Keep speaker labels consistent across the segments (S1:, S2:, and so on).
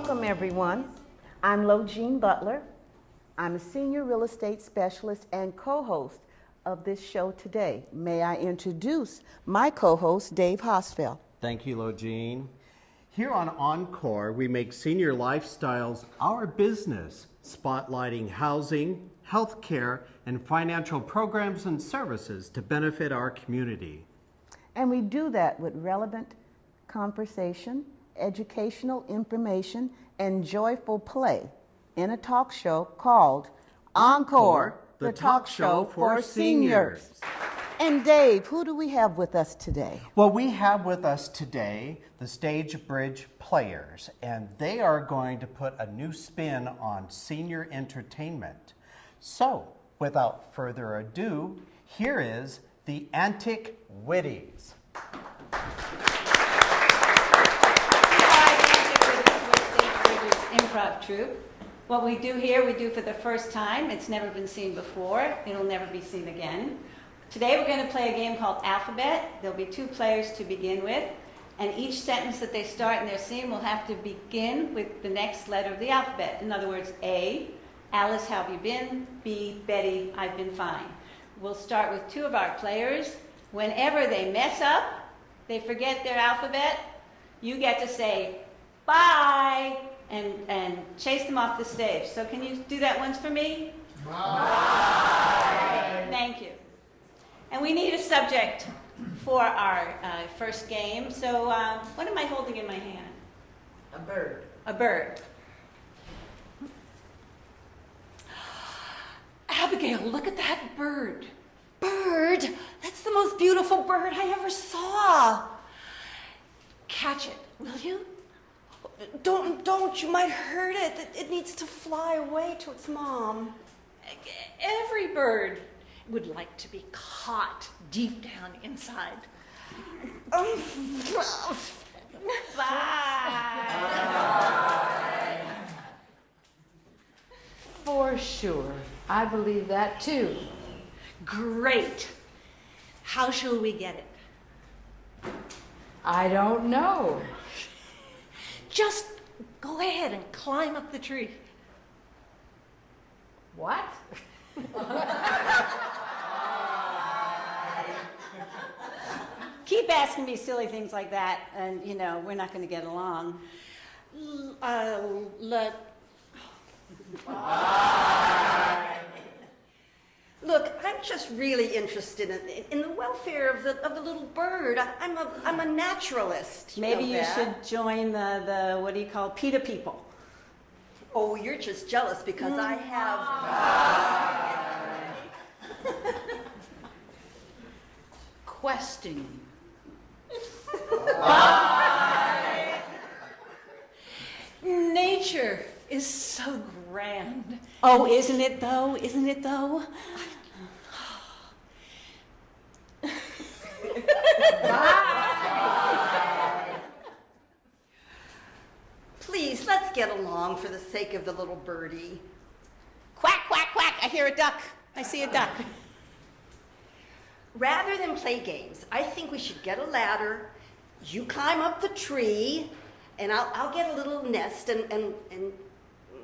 S1: Welcome, everyone. I'm Jean Butler. I'm a senior real estate specialist and co-host of this show today. May I introduce my co-host, Dave Hosfeld.
S2: Thank you, Logene. Here on Encore, we make senior lifestyles our business, spotlighting housing, healthcare, and financial programs and services to benefit our community.
S1: And we do that with relevant conversation, educational information, and joyful play in a talk show called Encore, the talk show for seniors. And Dave, who do we have with us today?
S2: Well, we have with us today the Stagebridge Players, and they are going to put a new spin on senior entertainment. So, without further ado, here is the Antic Witties.
S3: Improv troupe. What we do here, we do for the first time. It's never been seen before. It'll never be seen again. Today we're going to play a game called Alphabet. There'll be 2 players to begin with, and each sentence that they start in their scene will have to begin with the next letter of the alphabet. In other words, A, Alice, how have you been? B, Betty, I've been fine. We'll start with 2 of our players. Whenever they mess up, they forget their alphabet, you get to say, bye, and chase them off the stage. So can you do that once for me? Bye. Thank you. And we need a subject for our first game. So what am I holding in my hand?
S1: A bird.
S3: A bird.
S4: Abigail, look at that bird. Bird? That's the most beautiful bird I ever saw. Catch it, will you? Don't, you might hurt it. It needs to fly away to its mom. Every bird would like to be caught deep down inside.
S3: Bye.
S5: For sure. I believe that too.
S4: Great. How shall we get it?
S5: I don't know.
S4: Just go ahead and climb up the tree.
S5: What?
S3: Keep asking me silly things like that, and we're not going to get along.
S6: Look, I'm just really interested in the welfare of the little bird. I'm a naturalist.
S3: Maybe you should join the what do you call PETA people?
S6: Oh, you're just jealous because I have.
S5: Questing.
S4: Nature is so grand.
S3: Oh, isn't it though? Isn't it though?
S6: Please, let's get along for the sake of the little birdie.
S3: Quack, quack, quack. I hear a duck. I see a duck.
S6: Rather than play games, I think we should get a ladder. You climb up the tree, and I'll get a little nest, and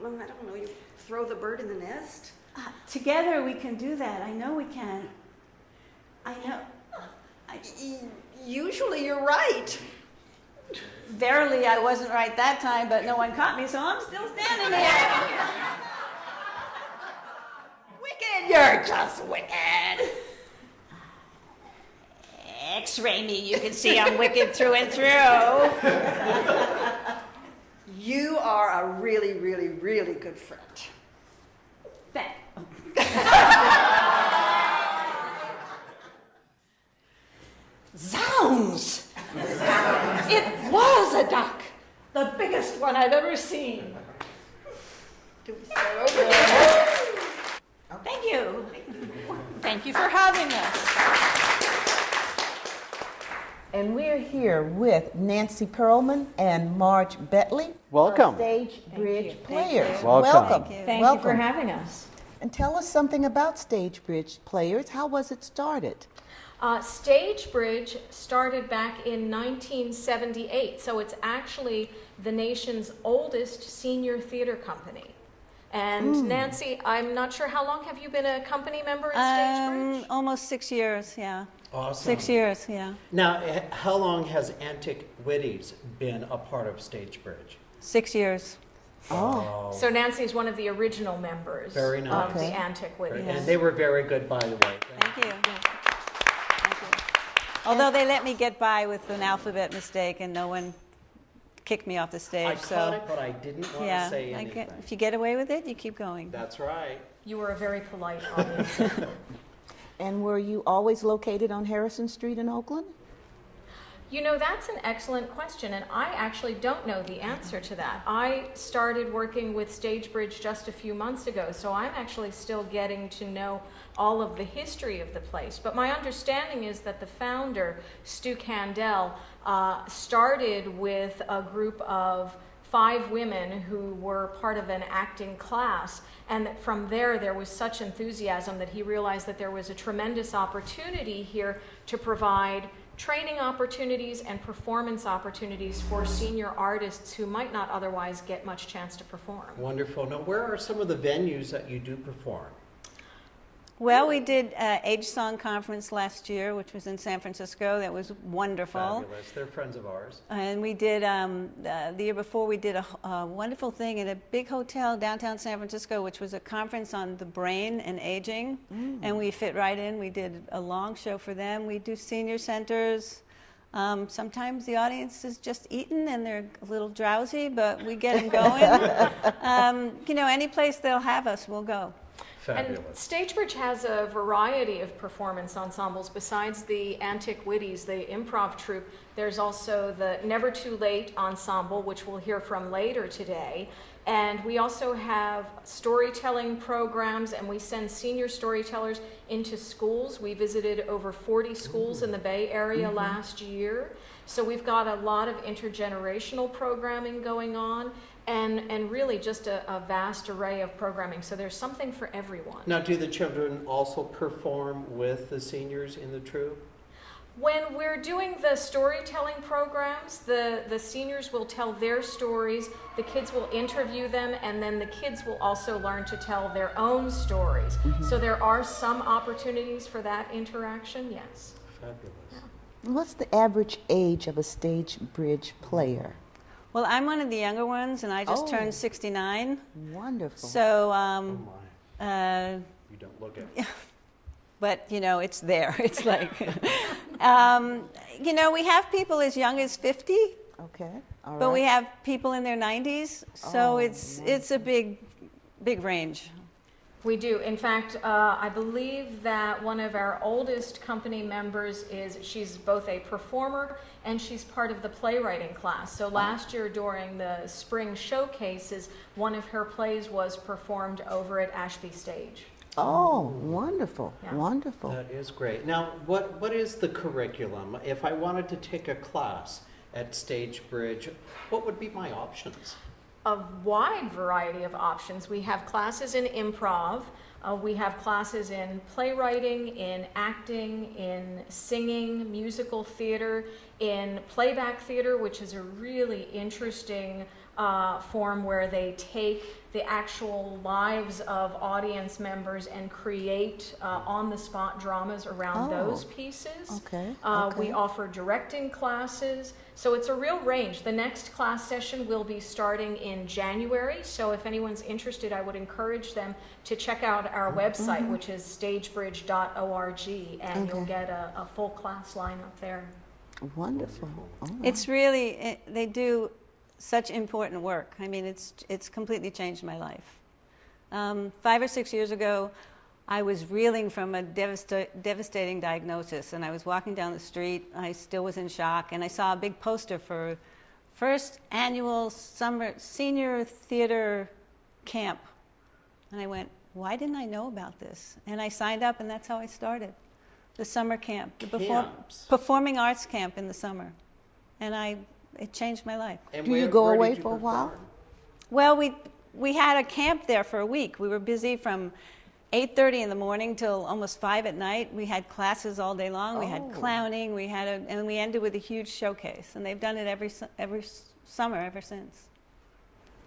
S6: well, I don't know, you throw the bird in the nest?
S3: Together we can do that. I know we can. I know.
S6: Usually you're right.
S3: Verily, I wasn't right that time, but no one caught me, so I'm still standing here.
S6: Wicked, you're just wicked.
S3: X-ray me, you can see I'm wicked through and through.
S6: You are a really, really, really good friend.
S4: Zounds! It was a duck. The biggest one I've ever seen.
S6: Do we start over again?
S3: Thank you.
S4: Thank you for having us.
S1: And we're here with Nancy Perlman and Marge Betley.
S2: Welcome.
S1: Stagebridge Players.
S2: Welcome.
S5: Thank you for having us.
S1: And tell us something about Stagebridge Players. How was it started?
S7: Stagebridge started back in 1978, so it's actually the nation's oldest senior theater company. And Nancy, I'm not sure how long have you been a company member at Stagebridge?
S3: Almost 6 years, yeah.
S2: Awesome.
S3: 6 years, yeah.
S2: Now, how long has Antiquities been a part of Stagebridge?
S3: 6 years.
S1: Oh.
S7: So Nancy's one of the original members
S2: Very nice.
S7: of the
S1: Okay.
S7: Antiquities.
S2: And they were very good, by the way.
S3: Thank you. Thank you. Although they let me get by with an alphabet mistake and no one kicked me off the stage.
S2: I
S3: so,
S2: caught it, but I didn't want to say anything.
S3: if you get away with it, you keep going.
S2: That's right.
S7: You were a very polite audience.
S1: And were you always located on Harrison Street in Oakland?
S7: You know, that's an excellent question, and I actually don't know the answer to that. I started working with Stagebridge just a few months ago, so I'm actually still getting to know all of the history of the place. But my understanding is that the founder, Stu Candell, started with a group of 5 women who were part of an acting class, and that from there was such enthusiasm that he realized that there was a tremendous opportunity here to provide training opportunities and performance opportunities for senior artists who might not otherwise get much chance to perform.
S2: Wonderful. Now, where are some of the venues that you do perform?
S3: Well, we did Age Song Conference last year, which was in San Francisco. That was wonderful.
S2: Fabulous. They're friends of ours.
S3: And we did, the year before, we did a wonderful thing in a big hotel downtown San Francisco, which was a conference on the brain and aging. And we fit right in. We did a long show for them. We do senior centers. Sometimes the audience is just eaten and they're a little drowsy, but we get them going. You know, any place they'll have us, we'll go.
S2: Fabulous.
S7: And Stagebridge has a variety of performance ensembles. Besides the Antiquities, the improv troupe, there's also the Never Too Late ensemble, which we'll hear from later today. And we also have storytelling programs, and we send senior storytellers into schools. We visited over 40 schools in the Bay Area last year. So we've got a lot of intergenerational programming going on. And really just a vast array of programming. So there's something for everyone.
S2: Now, do the children also perform with the seniors in the troupe?
S7: When we're doing the storytelling programs, the seniors will tell their stories, the kids will interview them, and then the kids will also learn to tell their own stories. So there are some opportunities for that interaction, yes.
S2: Fabulous.
S1: What's the average age of a Stagebridge player?
S3: Well, I'm one of the younger ones, and I just
S1: Oh.
S3: turned 69.
S1: Wonderful.
S3: So,
S2: Oh my. You don't look it.
S3: but, you know, it's there. It's like, you know, we have people as young as 50,
S1: Okay. All
S3: but we
S1: right.
S3: have people in their 90s. So
S1: Oh,
S3: it's a big range.
S7: We do. In fact, I believe that one of our oldest company members she's both a performer and she's part of the playwriting class. So last year during the spring showcases, one of her plays was performed over at Ashby Stage.
S1: Oh, wonderful.
S7: Yeah.
S1: Wonderful.
S2: That is great. Now, what is the curriculum? If I wanted to take a class at Stagebridge, what would be my options?
S7: A wide variety of options. We have classes in improv, we have classes in playwriting, in acting, in singing, musical theater, in playback theater, which is a really interesting form where they take the actual lives of audience members and create on-the-spot dramas around
S1: Oh.
S7: those pieces.
S1: Okay,
S7: We
S1: okay.
S7: offer directing classes, so it's a real range. The next class session will be starting in January, so if anyone's interested, I would encourage them to check out our website, which is stagebridge.org, and you'll
S1: Okay.
S7: get a full class lineup there.
S1: Wonderful. All right.
S3: It's really, they do such important work. I mean, it's completely changed my life. 5 or 6 years ago, I was reeling from a devastating diagnosis, and I was walking down the street. I still was in shock, and I saw a big poster for first annual senior theater camp. And I went, why didn't I know about this? And I signed up, and that's how I started. The summer camp, the
S2: Camps.
S3: performing arts camp in the summer. And it changed my life.
S2: And
S1: Do you go
S2: where
S1: away
S2: did you
S1: for a while?
S2: perform?
S3: Well, we had a camp there for a week. We were busy from 8:30 in the morning till almost 5 at night. We had classes all day long. We had
S1: Oh.
S3: clowning. And we ended with a huge showcase. And they've done it every summer ever since.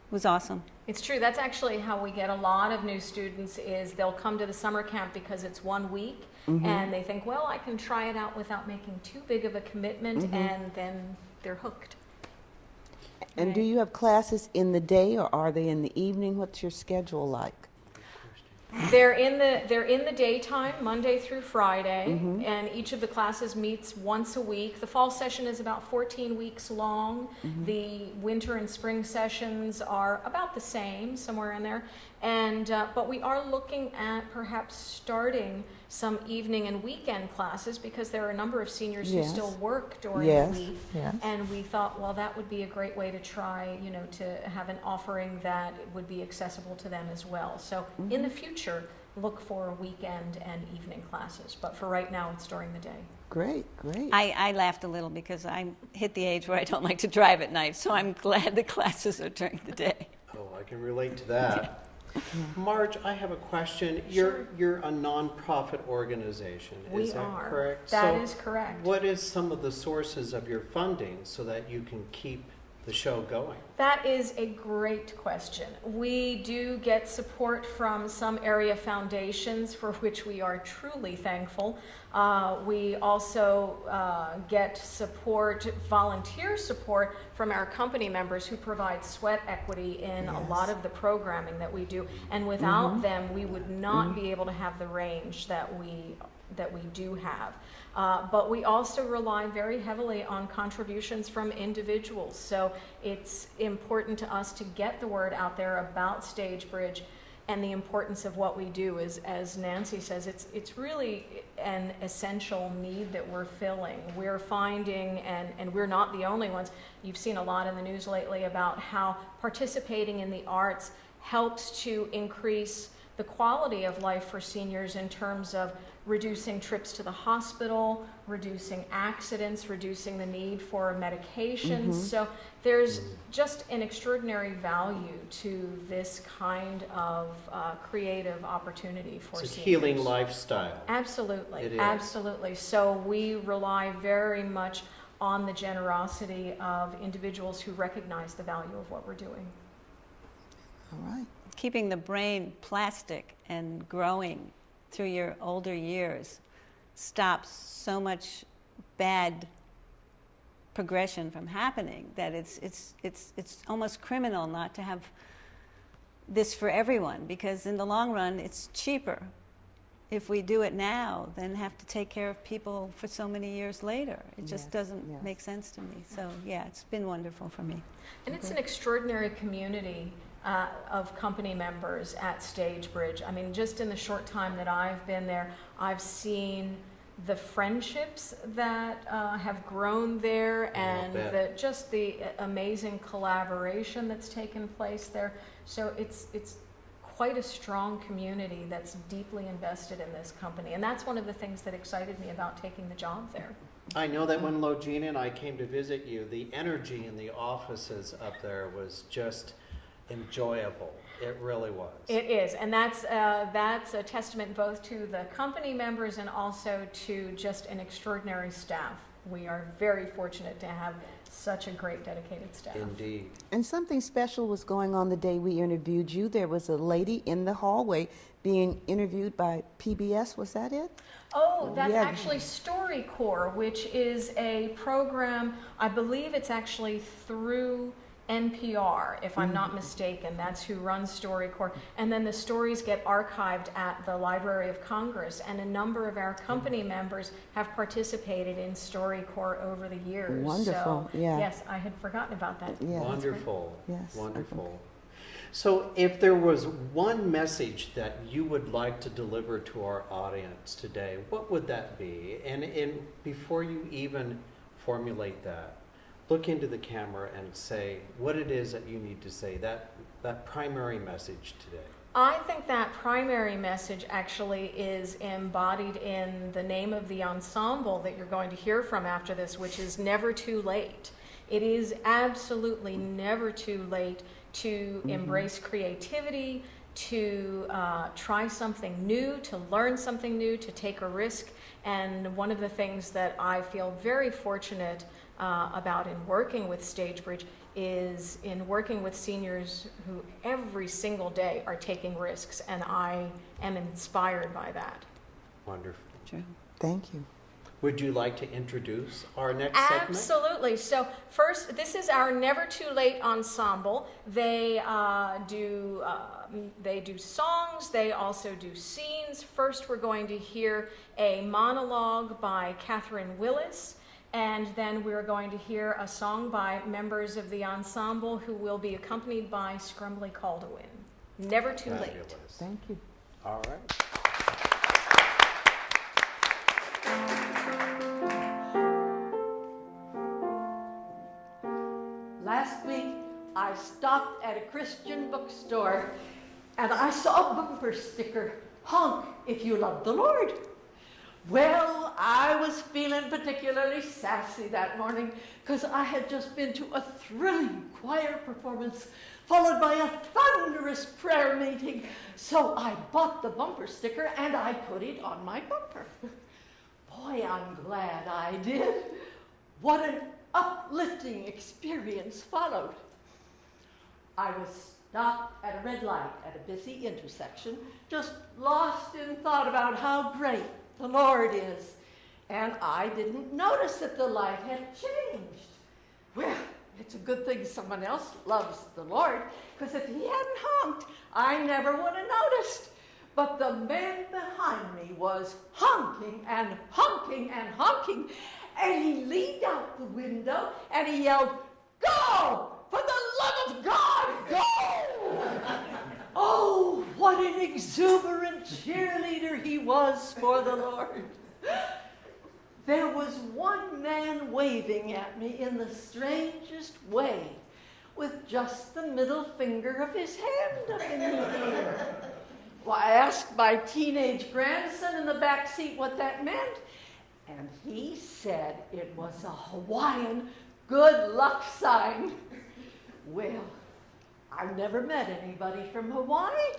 S3: It was awesome.
S7: It's true. That's actually how we get a lot of new students is they'll come to the summer camp because it's 1 week and they think, well, I can try it out without making too big of a commitment, and then they're hooked.
S1: And do you have classes in the day or are they in the evening? What's your schedule like?
S7: They're in the daytime, Monday through Friday, and each of the classes meets once a week. The fall session is about 14 weeks long. The winter and spring sessions are about the same, somewhere in there. And but we are looking at perhaps starting some evening and weekend classes because there are a number of seniors who
S1: Yes.
S7: still work during
S1: Yes.
S7: the week.
S1: Yes.
S7: And we thought, well, that would be a great way to try, to have an offering that would be accessible to them as well. So in the future, look for weekend and evening classes. But for right now, it's during the day.
S1: Great, great.
S3: I laughed a little because I hit the age where I don't like to drive at night, so I'm glad the classes are during the day.
S2: Oh, I can relate to that. Marge, I have a question. You're a nonprofit organization,
S7: We
S2: is that
S7: are.
S2: correct?
S7: That is correct.
S2: What is some of the sources of your funding so that you can keep the show going?
S7: That is a great question. We do get support from some area foundations for which we are truly thankful. We also get support, volunteer support from our company members who provide sweat equity in a lot of the programming that we do. And without them, we would not be able to have the range that we do have. But we also rely very heavily on contributions from individuals. So it's important to us to get the word out there about Stagebridge and the importance of what we do. As Nancy says, it's really an essential need that we're filling. We're finding, and we're not the only ones, you've seen a lot in the news lately about how participating in the arts helps to increase the quality of life for seniors in terms of reducing trips to the hospital, reducing accidents, reducing the need for medications. So there's just an extraordinary value to this kind of creative opportunity for
S2: It's a
S7: seniors.
S2: healing lifestyle.
S7: Absolutely,
S2: It is.
S7: absolutely. So we rely very much on the generosity of individuals who recognize the value of what we're doing.
S1: All right.
S3: Keeping the brain plastic and growing through your older years stops so much bad progression from happening that it's almost criminal not to have this for everyone, because in the long run it's cheaper if we do it now than have to take care of people for so many years later. It just doesn't make sense to me. So yeah, it's been wonderful for me.
S7: And it's an extraordinary community of company members at Stagebridge. I mean, just in the short time that I've been there, I've seen the friendships that have grown there and the amazing collaboration that's taken place there. So it's quite a strong community that's deeply invested in this company. And that's one of the things that excited me about taking the job there.
S2: I know that when Logina and I came to visit you, the energy in the offices up there was just enjoyable. It really was.
S7: It is, and that's a testament both to the company members and also to just an extraordinary staff. We are very fortunate to have such a great dedicated staff.
S2: Indeed.
S1: And something special was going on the day we interviewed you. There was a lady in the hallway being interviewed by PBS. Was that it?
S7: Oh, that's
S1: Yeah.
S7: actually StoryCorps, which is a program, I believe it's actually through NPR, if I'm not mistaken. That's who runs StoryCorps. And then the stories get archived at the Library of Congress. And a number of our company members have participated in StoryCorps over the years.
S1: Wonderful,
S7: So,
S1: yeah.
S7: yes, I had forgotten about that.
S1: Yeah.
S2: Wonderful.
S1: Yes.
S2: Wonderful. So if there was one message that you would like to deliver to our audience today, what would that be? And before you even formulate that, look into the camera and say what it is that you need to say, that primary message today.
S7: I think that primary message actually is embodied in the name of the ensemble that you're going to hear from after this, which is Never Too Late. It is absolutely never too late to embrace creativity, to try something new, to learn something new, to take a risk. And one of the things that I feel very fortunate about in working with StageBridge is in working with seniors who every single day are taking risks, and I am inspired by that.
S2: Wonderful.
S1: Thank you.
S2: Would you like to introduce our next segment?
S7: Absolutely. So first, this is our Never Too Late ensemble. They do songs. They also do scenes. First, we're going to hear a monologue by Catherine Willis, and then we're going to hear a song by members of the ensemble who will be accompanied by Scrumbly Caldwin. Never Too Late.
S2: Fabulous.
S1: Thank you.
S2: All right.
S8: Last week, I stopped at a Christian bookstore and I saw a bumper sticker, "Honk if you love the Lord." Well, I was feeling particularly sassy that morning because I had just been to a thrilling choir performance followed by a thunderous prayer meeting. So I bought the bumper sticker and I put it on my bumper. Boy, I'm glad I did. What an uplifting experience followed. I was stopped at a red light at a busy intersection, just lost in thought about how great the Lord is. And I didn't notice that the light had changed. Well, it's a good thing someone else loves the Lord, because if he hadn't honked, I never would have noticed. But the man behind me was honking and honking and honking, and he leaned out the window and he yelled, "Go! For the love of God, go!" Oh, what an exuberant cheerleader he was for the Lord. There was one man waving at me in the strangest way, with just the middle finger of his hand up in the air. Well, I asked my teenage grandson in the back seat what that meant, and he said it was a Hawaiian good luck sign. Well, I've never met anybody from Hawaii,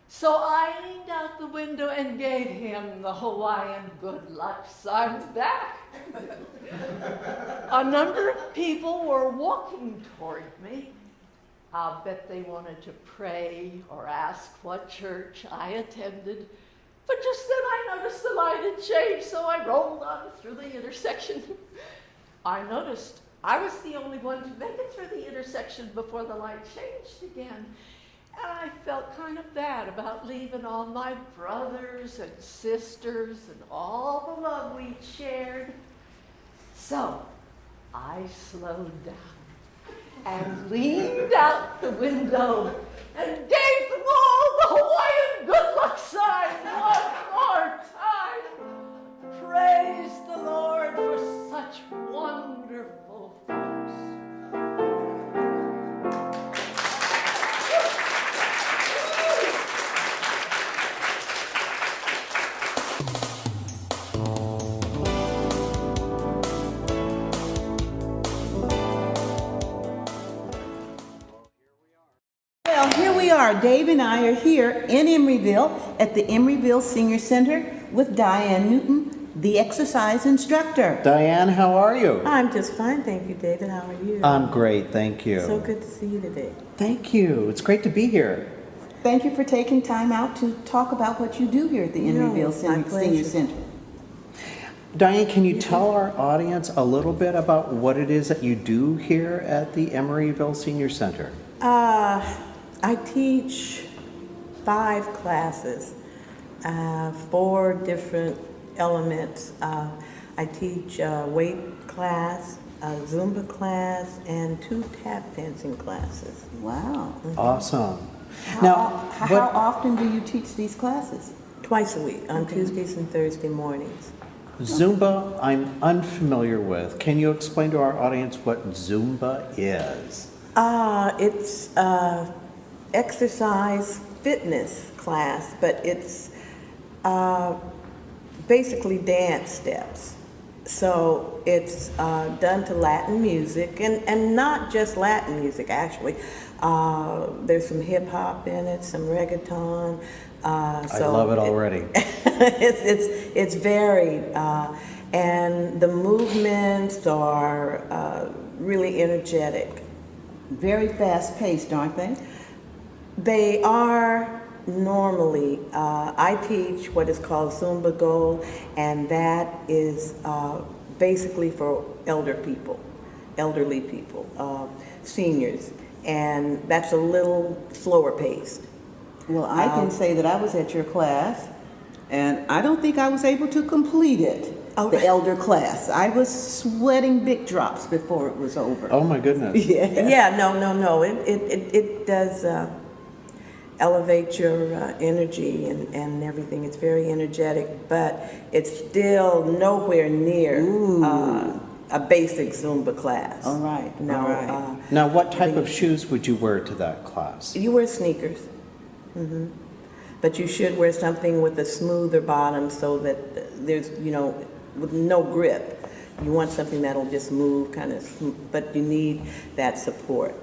S8: so I leaned out the window and gave him the Hawaiian good luck sign back. A number of people were walking toward me. I'll bet they wanted to pray or ask what church I attended. But just then I noticed the light had changed, so I rolled on through the intersection. I noticed I was the only one to make it through the intersection before the light changed again. And I felt kind of bad about leaving all my brothers and sisters and all the love we'd shared. So I slowed down and leaned out the window and gave them all the Hawaiian good luck sign one more time. Praise the Lord for such wonderful folks.
S1: Well, here we are. Dave and I are here in Emeryville at the Emeryville Senior Center with Diane Newton, the exercise instructor.
S2: Diane, how are you?
S9: I'm just fine, thank you, David. How are you?
S2: I'm great, thank you.
S9: So good to see you today.
S2: Thank you. It's great to be here.
S1: Thank you for taking time out to talk about what you do here at the Emeryville
S9: it's my
S1: Senior
S9: pleasure.
S1: Center.
S2: Diane, can you tell our audience a little bit about what it is that you do here at the Emeryville Senior Center?
S9: I teach 5 classes, 4 different elements. I teach a weight class, a Zumba class, and 2 tap dancing classes.
S1: Wow.
S2: Awesome.
S1: How often do you teach these classes?
S9: Twice a week, on Tuesdays and Thursday mornings.
S2: Zumba, I'm unfamiliar with. Can you explain to our audience what Zumba is?
S9: It's exercise fitness class, but it's basically dance steps. So it's done to Latin music, and not just Latin music actually. There's some hip hop in it, some reggaeton.
S2: I love it already.
S9: It's varied, and the movements are really energetic.
S1: Very fast paced, aren't they?
S9: They are normally. I teach what is called Zumba Gold, and that is basically for elderly people, seniors, and that's a little slower paced.
S1: Well, I can say that I was at your class, and I don't think I was able to complete it.
S9: Oh.
S1: The elder class. I was sweating big drops before it was over.
S2: Oh my goodness.
S9: Yeah, no. It does elevate your energy and everything. It's very energetic, but it's still nowhere near a basic Zumba class.
S1: All right.
S9: No.
S1: All right.
S2: Now, what type of shoes would you wear to that class?
S9: You wear sneakers. But you should wear something with a smoother bottom so that there's, with no grip. You want something that'll just move kind of, but you need that support.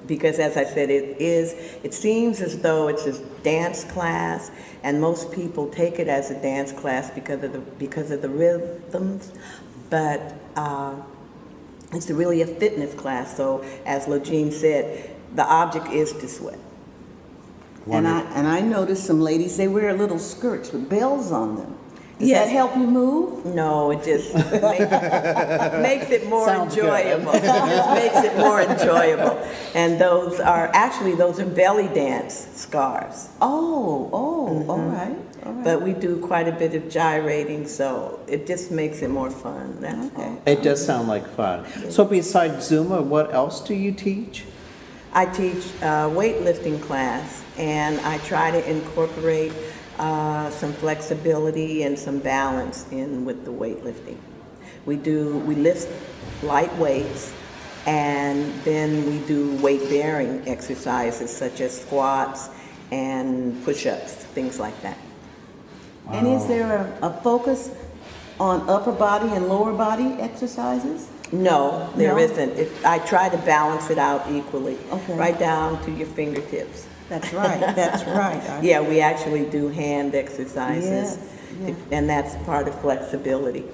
S9: Because as I said, it seems as though it's a dance class, and most people take it as a dance class because of the rhythms, but it's really a fitness class. So as Logine said, the object is to sweat.
S1: And I noticed some ladies, they wear little skirts with bells on them. Does
S9: Yes.
S1: that help you move?
S9: No, it just makes it more
S2: Sounds good.
S9: enjoyable. It just makes it more enjoyable. And those are belly dance scarves.
S1: Oh, all right. All right.
S9: But we do quite a bit of gyrating, so it just makes it more fun. That's all.
S2: It does sound like fun. So besides Zumba, what else do you teach?
S9: I teach a weightlifting class, and I try to incorporate some flexibility and some balance in with the weightlifting. We lift light weights, and then we do weight-bearing exercises such as squats and push-ups, things like that.
S1: And is there a focus on upper body and lower body exercises?
S9: No, there
S1: No?
S9: isn't. I try to balance it out equally,
S1: Okay.
S9: right down to your fingertips.
S1: That's right. That's right.
S9: Yeah, we actually do hand exercises,
S1: Yes,
S9: and that's part of flexibility.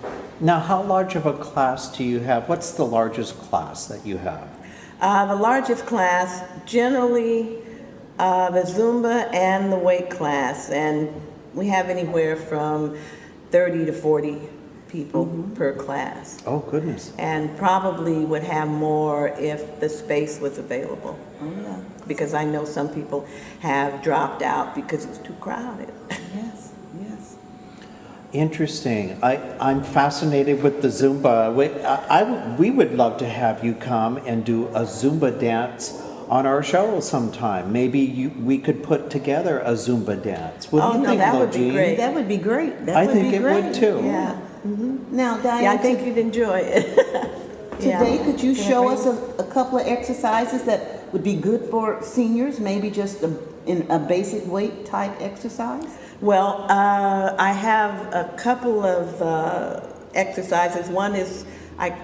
S2: Now, how large of a class do you have? What's the largest class that you have?
S9: The largest class, generally the Zumba and the weight class, and we have anywhere from 30 to 40 people per class.
S2: Oh, goodness.
S9: And probably would have more if the space was available.
S1: Oh, yeah.
S9: Because I know some people have dropped out because it's too crowded.
S1: Yes, yes.
S2: Interesting. I'm fascinated with the Zumba. We would love to have you come and do a Zumba dance on our show sometime. Maybe we could put together a Zumba dance. What do you think,
S9: that would be
S2: Logine?
S9: great.
S1: That would be great. That
S2: I
S1: would
S2: think
S1: be
S2: it
S1: great.
S2: would too.
S9: Yeah.
S1: Now, Diane,
S9: Yeah, I think you'd enjoy it.
S1: today, could you
S9: Can I
S1: show
S9: bring-
S1: us a couple of exercises that would be good for seniors? Maybe just in a basic weight type exercise?
S9: Well, I have a couple of exercises. One is, I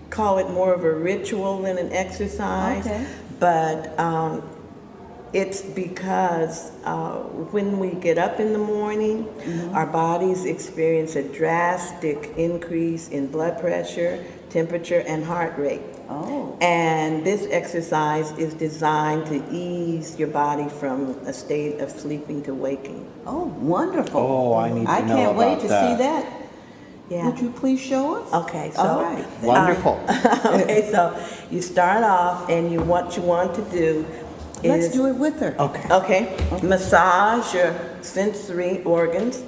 S9: call it more of a ritual than an exercise.
S1: Okay.
S9: But it's because when we get up in the morning, our bodies experience a drastic increase in blood pressure, temperature, and heart rate.
S1: Oh.
S9: And this exercise is designed to ease your body from a state of sleeping to waking.
S1: Oh, wonderful.
S2: Oh, I need to
S1: I
S2: know
S1: can't wait
S2: about
S1: to
S2: that.
S1: see that.
S9: Yeah.
S1: Would you please show us?
S9: Okay, so
S1: All right.
S2: Wonderful.
S9: okay, so you start off, and what you want to do
S1: Let's
S9: is
S1: do it with her.
S2: Okay.
S9: massage your sensory organs,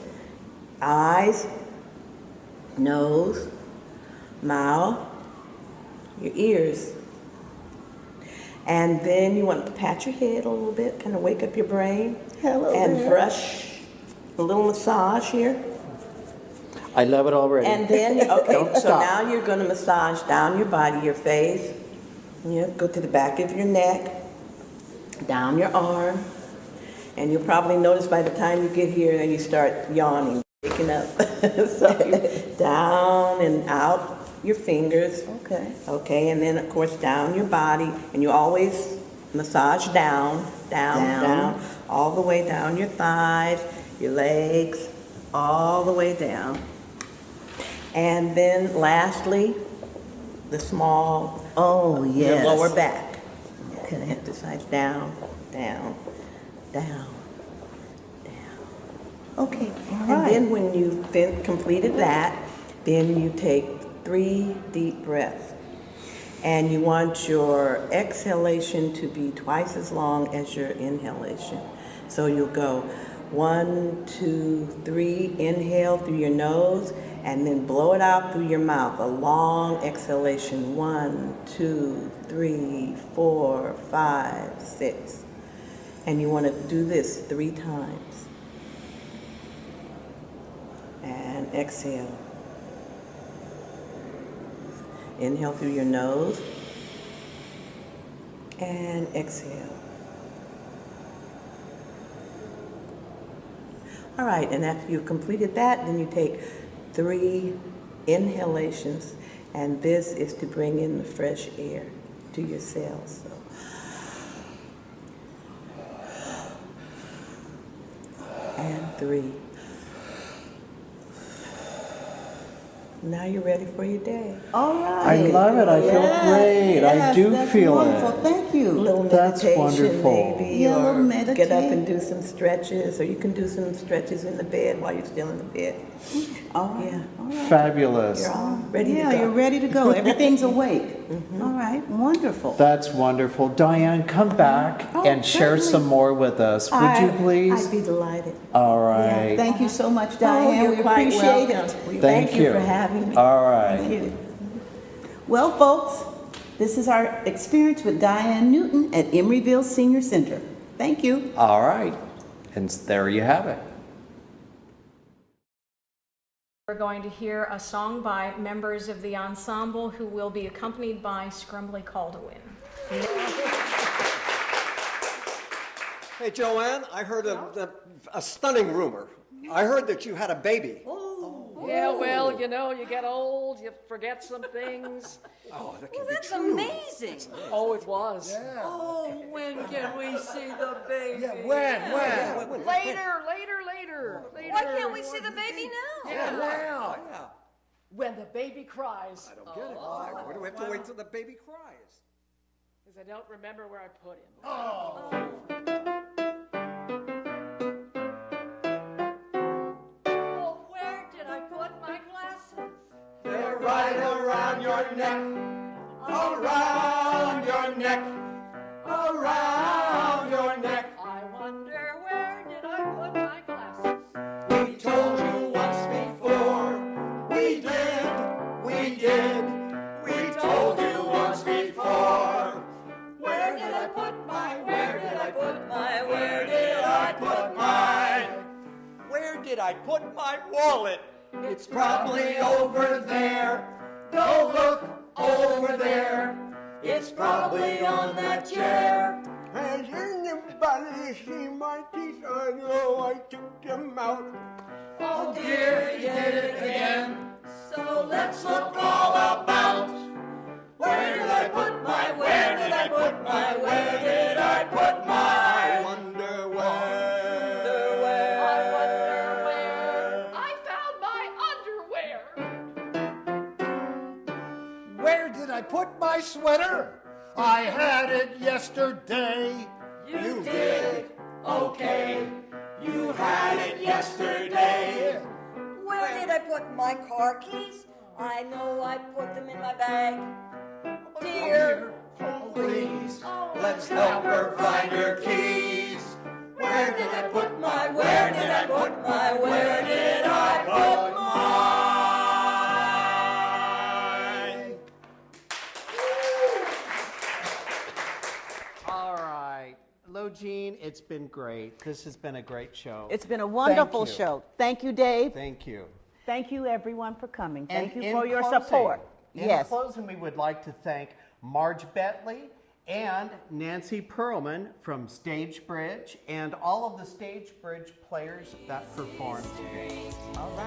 S9: eyes, nose, mouth, your ears. And then you want to pat your head a little bit, kind of wake up your brain.
S1: Hello
S9: and
S1: there.
S9: brush, a little massage here.
S2: I love it already.
S9: And then, okay,
S2: Don't
S9: so
S2: stop.
S9: now you're going to massage down your body, your face. Go to the back of your neck, down your arm. And you'll probably notice by the time you get here, then you start yawning, waking up. So down and out your fingers.
S1: Okay.
S9: Okay, and then of course down your body. And you always massage down, down, all the way down your thighs, your legs, all the way down. And then lastly, the small,
S1: yes.
S9: your lower back. Okay, exercise down, down, down, down. Okay, and then when you've completed that, then you take 3 deep breaths. And you want your exhalation to be twice as long as your inhalation. So you'll go 1, 2, 3, inhale through your nose, and then blow it out through your mouth. A long exhalation. 1, 2, 3, 4, 5, 6. And you want to do this 3 times. And exhale. Inhale through your nose and exhale. All right, and after you've completed that, then you take 3 inhalations, and this is to bring in the fresh air to your cells. So. And 3. Now you're ready for your day.
S1: All right.
S2: I love it. I feel great. I do
S1: that's
S2: feel
S1: wonderful.
S2: it.
S1: Thank you.
S9: Little
S2: That's
S9: meditation,
S2: wonderful.
S9: maybe,
S1: Yeah, a
S9: or
S1: little
S9: get up
S1: meditate.
S9: and do some stretches, or you can do some stretches in the bed while you're still in the bed.
S1: All right.
S9: Yeah.
S1: All right.
S2: Fabulous.
S9: You're all ready
S1: Yeah,
S9: to go.
S1: you're ready to go. Everything's awake. All right. Wonderful.
S2: That's wonderful. Diane, come back
S1: Oh,
S2: and share
S1: certainly.
S2: some more with us. Would you please?
S9: I'd be delighted.
S2: All right.
S1: Thank you so much, Diane.
S9: you're
S1: we
S9: quite
S1: appreciate
S9: welcome.
S1: it.
S2: Thank you.
S9: for having me.
S2: All right.
S9: Thank you.
S1: Well, folks, this is our experience with Diane Newton at Emeryville Senior Center. Thank you.
S2: All right. And there you have it.
S7: We're going to hear a song by members of the ensemble who will be accompanied by Scrumbly Caldwin.
S10: Hey, Joanne, I heard a stunning rumor. I heard that you had a baby.
S8: Yeah, well, you know, you get old, you forget some things.
S10: Oh, that can
S6: Well,
S10: be
S6: that's
S10: true.
S6: amazing.
S8: Oh, it was.
S6: Oh, when can we see the baby?
S10: Yeah, when?
S8: Later.
S6: Why can't we see the baby now?
S8: Yeah, now.
S10: Yeah.
S8: When the baby cries.
S10: I don't get it. Why? Why do we have to wait till the baby cries?
S8: Because I don't remember where I put him.
S6: Well, where did I put my glasses?
S10: They're right around your neck, around your neck, around your neck.
S8: I wonder where did I put my glasses?
S10: We told you once before. We did. We told you once before. Where did I put my? Where did I put my? Where did I put my? Where did I put my wallet? It's probably over there. Go look over there. It's probably on that chair. Has anybody seen my teeth? I know I took them out. Oh dear, he did it again. So let's look all about. Where did I put my? Where did I put my? Where did I put my? I wonder where.
S8: I wonder where. I found my underwear.
S11: Where did I put my sweater? I had it yesterday.
S10: You did. Okay. You had it yesterday.
S6: Where did I put my car keys? I know I put them in my bag. Dear,
S10: Oh, please, let's help her find her keys. Where did I put my? Where did I put my? Where did I put my?
S2: All right. Logene, it's been great. This has been a great show.
S1: It's been a wonderful
S2: Thank you.
S1: show. Thank you, Dave.
S2: Thank you.
S1: Thank you, everyone, for coming. Thank
S2: And
S1: you
S2: in
S1: for your
S2: closing-
S1: support.
S2: In
S1: Yes.
S2: closing, we would like to thank Marge Bentley and Nancy Perlman from Stagebridge and all of the Stagebridge players that performed today.
S1: All right.